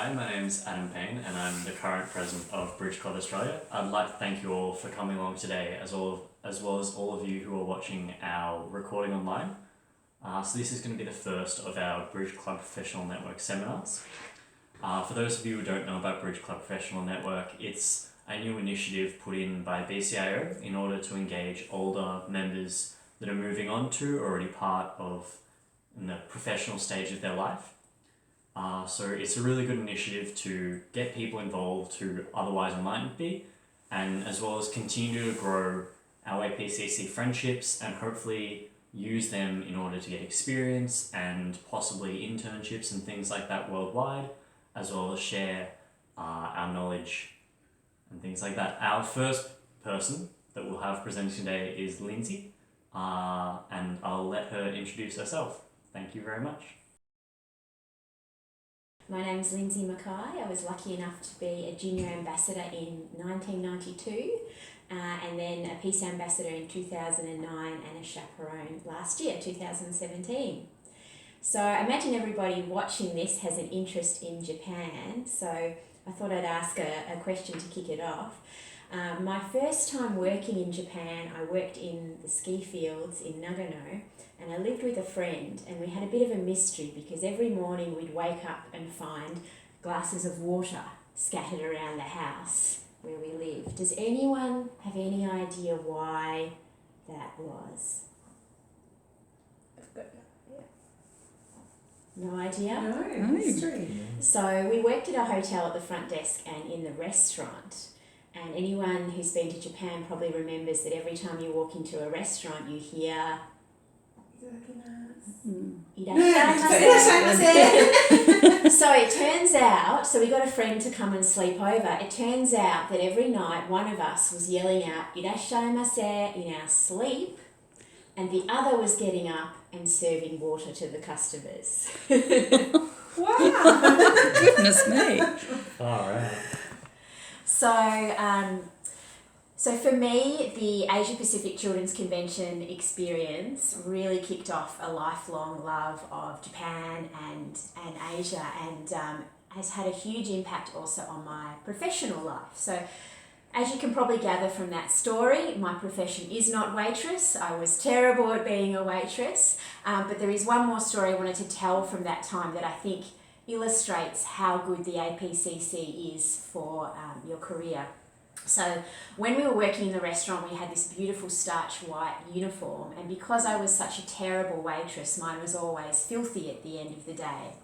Hi, my name's Adam Payne and I'm the current president of Bridge Club Australia. I'd like to thank you all for coming along today as well as all of you who are watching our recording online. So this is going to be the first of our Bridge Club Professional Network seminars. For those of you who don't know about Bridge Club Professional Network, it's a new initiative put in by BCAO in order to engage older members that are moving on to or already part of in the professional stage of their life. So it's a really good initiative to get people involved who otherwise mightn't be, and as well as continue to grow our APCC friendships and hopefully use them in order to get experience and possibly internships and things like that worldwide, as well as share our knowledge and things like that. Our first person that we'll have presenting today is Lindsay, and I'll let her introduce herself. Thank you very much. My name's Lindsay Mackay. I was lucky enough to be a junior ambassador in 1992 and then a peace ambassador in 2009 and a chaperone last year, 2017. So I imagine everybody watching this has an interest in Japan, so I thought I'd ask a question to kick it off. My first time working in Japan, I worked in the ski fields in Nagano, and I lived with a friend, and we had a bit of a mystery because every morning we'd wake up and find glasses of water scattered around the house where we lived. Does anyone have any idea why that was? I've got No idea? no mystery. So we worked at a hotel at the front desk and in the restaurant. And anyone who's been to Japan probably remembers that every time you walk into a restaurant, you hear "Irashaimase." So it turns out, so we got a friend to come and sleep over. It turns out that every night one of us was yelling out "Irashaimase" in our sleep, and the other was getting up and serving water to the customers. Wow. Goodness me. All right. So for me, the Asia Pacific Children's Convention experience really kicked off a lifelong love of Japan and Asia, and has had a huge impact also on my professional life. So as you can probably gather from that story, my profession is not waitress. I was terrible at being a waitress, but there is one more story I wanted to tell from that time that I think illustrates how good the APCC is for your career. So when we were working in the restaurant, we had this beautiful starch white uniform, and because I was such a terrible waitress, mine was always filthy at the end of the day.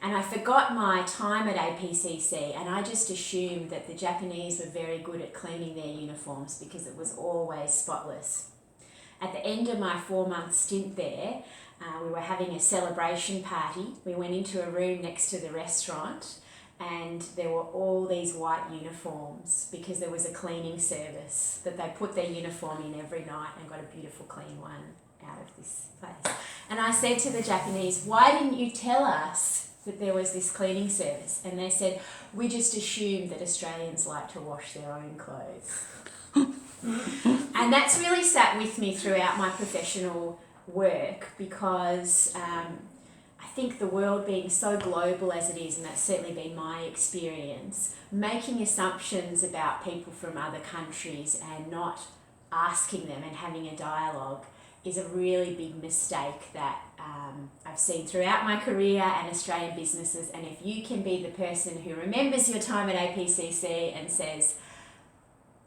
And I forgot my time at APCC, and I just assumed that the Japanese were very good at cleaning their uniforms because it was always spotless. At the end of my 4-month stint there, we were having a celebration party. We went into a room next to the restaurant, and there were all these white uniforms because there was a cleaning service that they put their uniform in every night and got a beautiful clean one out of this place. And I said to the Japanese, "Why didn't you tell us that there was this cleaning service?" And they said, "We just assumed that Australians like to wash their own clothes." And that's really sat with me throughout my professional work because I think the world being so global as it is, and that's certainly been my experience, making assumptions about people from other countries and not asking them and having a dialogue is a really big mistake that I've seen throughout my career and Australian businesses. And if you can be the person who remembers your time at APCC and says,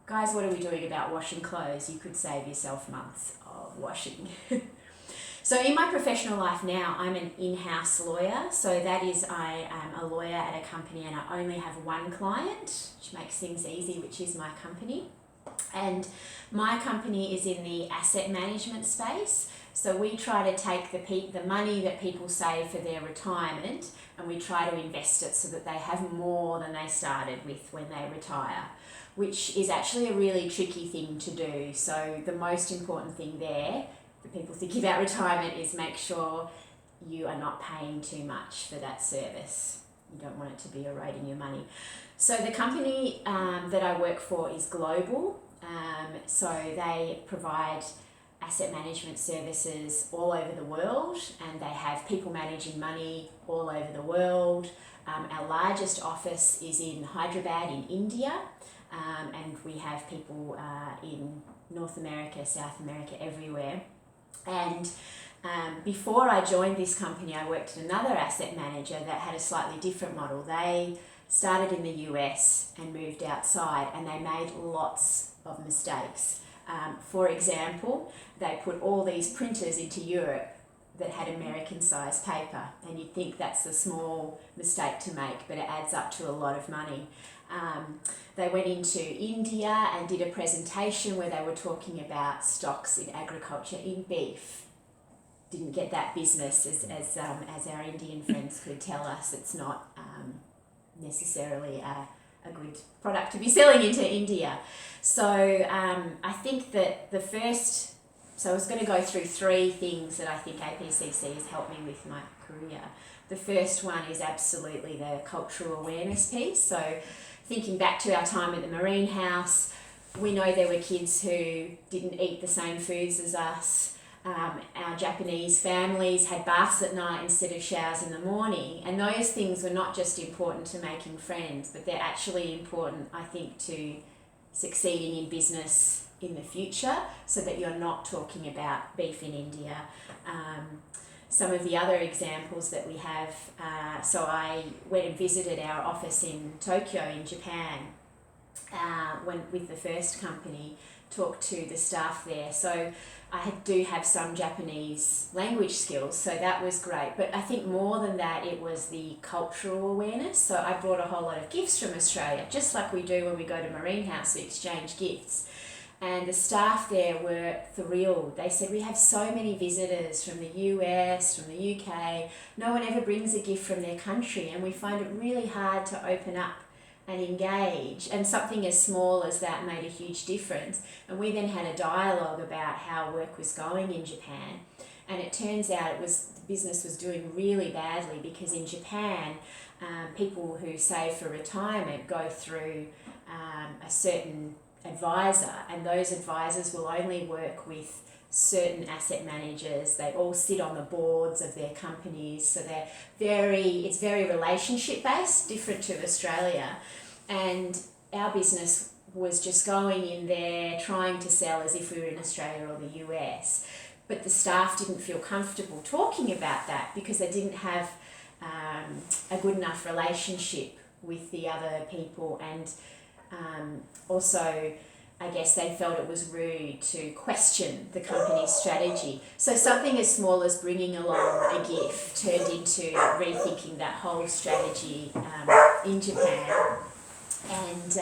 "Guys, what are we doing about washing clothes?" you could save yourself months of washing. So in my professional life now, I'm an in-house lawyer. So that is, I am a lawyer at a company and I only have one client, which makes things easy, which is my company. And my company is in the asset management space. So we try to take the money that people save for their retirement and we try to invest it so that they have more than they started with when they retire, which is actually a really tricky thing to do. So the most important thing there for people thinking about retirement is make sure you are not paying too much for that service. You don't want it to be eroding your money. So the company that I work for is global. So they provide asset management services all over the world, and they have people managing money all over the world. Our largest office is in Hyderabad in India, and we have people in North America, South America, everywhere. And before I joined this company, I worked at another asset manager that had a slightly different model. They started in the US and moved outside, and they made lots of mistakes. For example, they put all these printers into Europe that had American-sized paper, and you'd think that's a small mistake to make, but it adds up to a lot of money. They went into India and did a presentation where they were talking about stocks in agriculture in beef. Didn't get that business, as our Indian friends could tell us. It's not necessarily a good product to be selling into India. So I think that so I was going to go through 3 things that I think APCC has helped me with my career. The first one is absolutely the cultural awareness piece. So thinking back to our time at the Marine House, we know there were kids who didn't eat the same foods as us. Our Japanese families had baths at night instead of showers in the morning, and those things were not just important to making friends, but they're actually important, I think, to succeeding in business in the future, so that you're not talking about beef in India. Some of the other examples that we have, so I went and visited our office in Tokyo in Japan with the first company, talked to the staff there. So I do have some Japanese language skills, so that was great. But I think more than that, it was the cultural awareness. So I brought a whole lot of gifts from Australia, just like we do when we go to Marine House, we exchange gifts. And the staff there were thrilled. They said, we have so many visitors from the US, from the UK. No one ever brings a gift from their country, and we find it really hard to open up and engage. And something as small as that made a huge difference. And we then had a dialogue about how work was going in Japan. And it turns out the business was doing really badly, because in Japan, people who save for retirement go through a certain advisor, and those advisors will only work with certain asset managers. They all sit on the boards of their companies, so it's very relationship based, different to Australia. And our business was just going in there trying to sell as if we were in Australia or the US, but the staff didn't feel comfortable talking about that because they didn't have a good enough relationship with the other people. And also, I guess they felt it was rude to question the company's strategy. So something as small as bringing along a gift turned into rethinking that whole strategy in Japan. And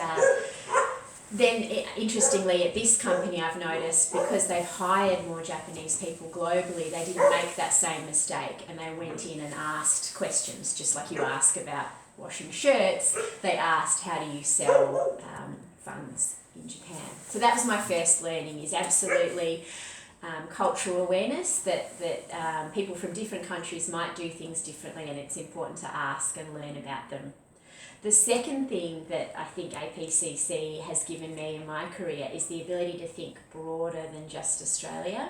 then, interestingly, at this company, I've noticed, because they've hired more Japanese people globally, they didn't make that same mistake, and they went in and asked questions, just like you ask about washing shirts. They asked, how do you sell funds in Japan? So that was my first learning, is absolutely cultural awareness, that people from different countries might do things differently, and it's important to ask and learn about them. The second thing that I think APCC has given me in my career is the ability to think broader than just Australia.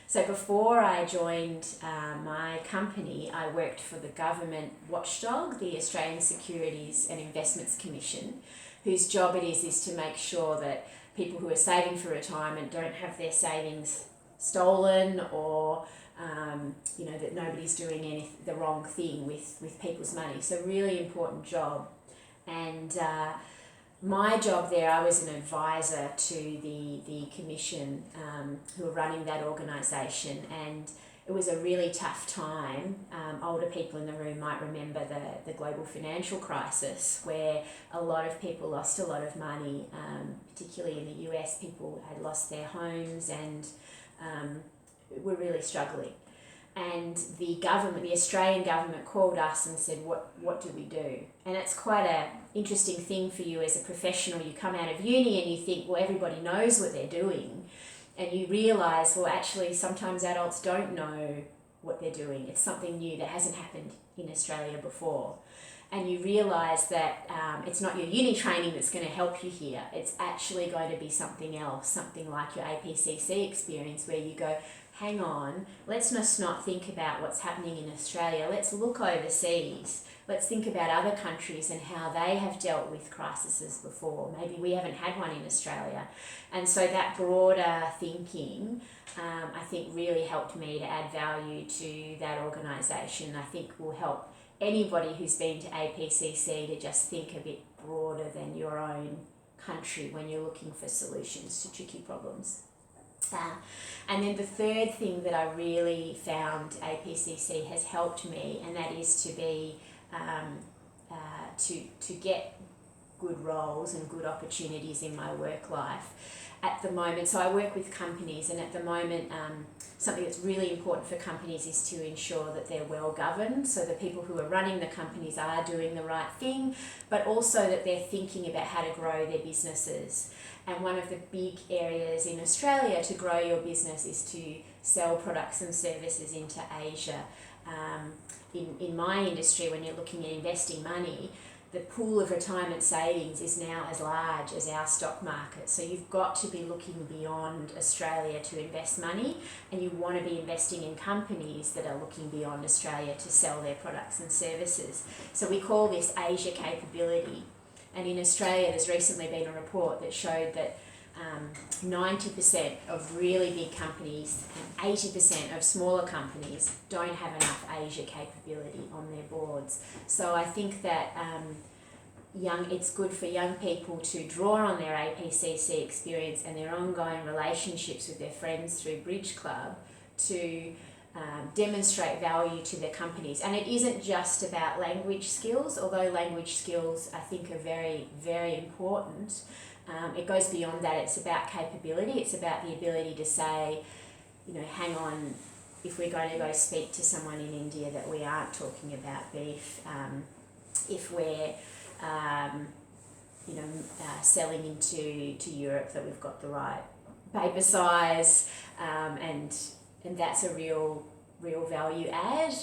So before I joined my company, I worked for the government watchdog, the Australian Securities and Investments Commission, whose job it is to make sure that people who are saving for retirement don't have their savings stolen, or that nobody's doing the wrong thing with people's money. So really important job. And my job there, I was an advisor to the commission who were running that organisation, and it was a really tough time. Older people in the room might remember the global financial crisis, where a lot of people lost a lot of money, particularly in the US. People had lost their homes and were really struggling. And the Australian government called us and said, what do we do? And it's quite an interesting thing for you as a professional. You come out of uni and you think, well, everybody knows what they're doing. And you realise, well, actually, sometimes adults don't know what they're doing. It's something new that hasn't happened in Australia before. and you realise that it's not your uni training that's going to help you here. It's actually going to be something else, something like your APCC experience, where you go, hang on, let's just not think about what's happening in Australia. Let's look overseas. Let's think about other countries and how they have dealt with crises before. Maybe we haven't had one in Australia. And so that broader thinking, I think, really helped me to add value to that organisation. I think will help anybody who's been to APCC to just think a bit broader than your own country when you're looking for solutions to tricky problems. And then the third thing that I really found APCC has helped me, and that is to be to get good roles and good opportunities in my work life. At the moment, so I work with companies, and at the moment, something that's really important for companies is to ensure that they're well governed, so the people who are running the companies are doing the right thing, but also that they're thinking about how to grow their businesses. And one of the big areas in Australia to grow your business is to sell products and services into Asia. In my industry, when you're looking at investing money, the pool of retirement savings is now as large as our stock market. So you've got to be looking beyond Australia to invest money, and you want to be investing in companies that are looking beyond Australia to sell their products and services. So we call this Asia capability. And in Australia, there's recently been a report that showed that 90% of really big companies and 80% of smaller companies don't have enough Asia capability on their boards. So I think that it's good for young people to draw on their APCC experience and their ongoing relationships with their friends through Bridge Club to demonstrate value to their companies. And it isn't just about language skills, although language skills I think are very, very important. It goes beyond that. It's about capability. It's about the ability to say, hang on, if we're going to go speak to someone in India that we aren't talking about beef, if we're selling into Europe, that we've got the right paper size, and that's a real value add,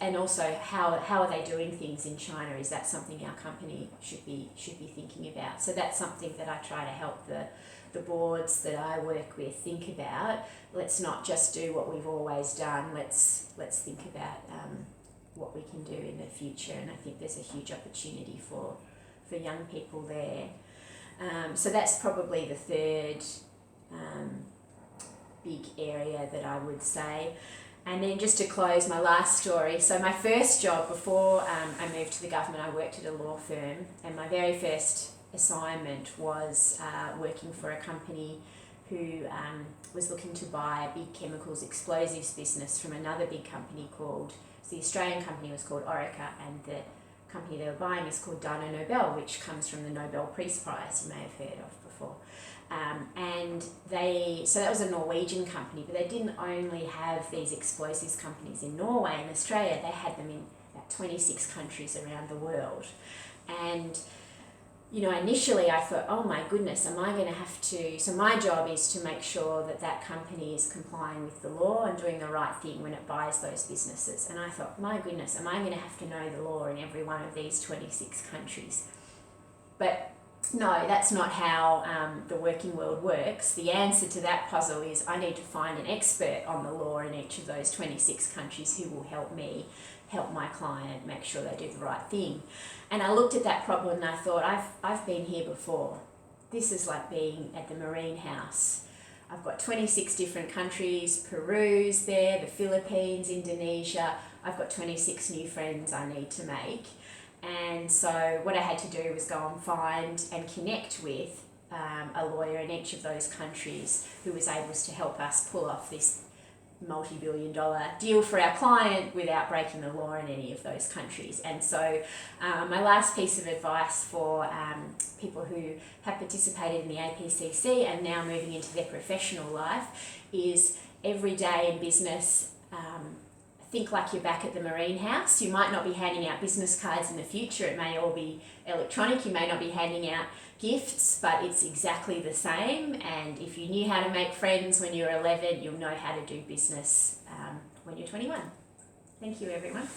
and also how are they doing things in China? Is that something our company should be thinking about? So that's something that I try to help the boards that I work with think about. Let's not just do what we've always done. Let's think about what we can do in the future, and I think there's a huge opportunity for young people there. So that's probably the third big area that I would say. And then just to close, my last story. So my first job before I moved to the government, I worked at a law firm, and my very first assignment was working for a company who was looking to buy a big chemicals explosives business from another big company called, so the Australian company was called Orica, and the company they were buying is called Dyno Nobel, which comes from the Nobel Peace Prize you may have heard of before. So that was a Norwegian company, but they didn't only have these explosives companies in Norway and Australia, they had them in about 26 countries around the world. And initially I thought, oh my goodness, am I going to have to, so my job is to make sure that that company is complying with the law and doing the right thing when it buys those businesses. And I thought, my goodness, am I going to have to know the law in every one of these 26 countries? But no, that's not how the working world works. The answer to that puzzle is I need to find an expert on the law in each of those 26 countries who will help me, help my client, make sure they do the right thing. And I looked at that problem and I thought, I've been here before. This is like being at the Marine House. I've got 26 different countries, Peru's there, the Philippines, Indonesia. I've got 26 new friends I need to make. And so what I had to do was go and find and connect with a lawyer in each of those countries who was able to help us pull off this multi-billion-dollar deal for our client without breaking the law in any of those countries. And so my last piece of advice for people who have participated in the APCC and now moving into their professional life is every day in business, think like you're back at the Marine House. You might not be handing out business cards in the future. It may all be electronic. You may not be handing out gifts, but it's exactly the same. And if you knew how to make friends when you were 11, you'll know how to do business when you're 21. Thank you, everyone.